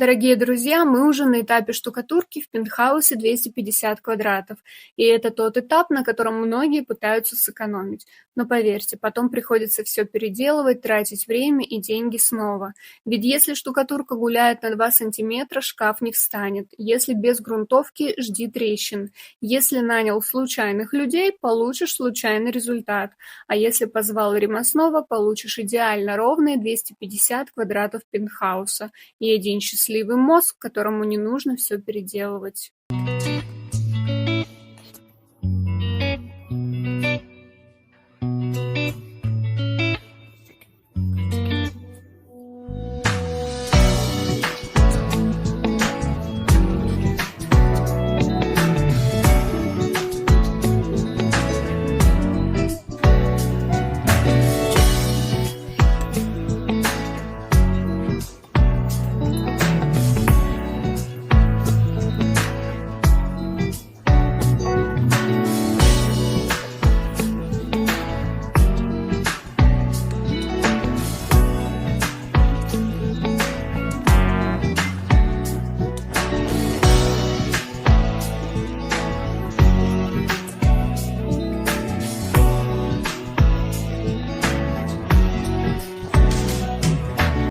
Дорогие друзья, мы уже на этапе штукатурки в пентхаусе 250 квадратов, и это тот этап, на котором многие пытаются сэкономить. Но поверьте, потом приходится все переделывать, тратить время и деньги снова. Ведь если штукатурка гуляет на 2 сантиметра, шкаф не встанет. Если без грунтовки, жди трещин. Если нанял случайных людей, получишь случайный результат. А если позвал ремонтного, получишь идеально ровные 250 квадратов пентхауса и один счастливый мозг, которому не нужно все переделывать.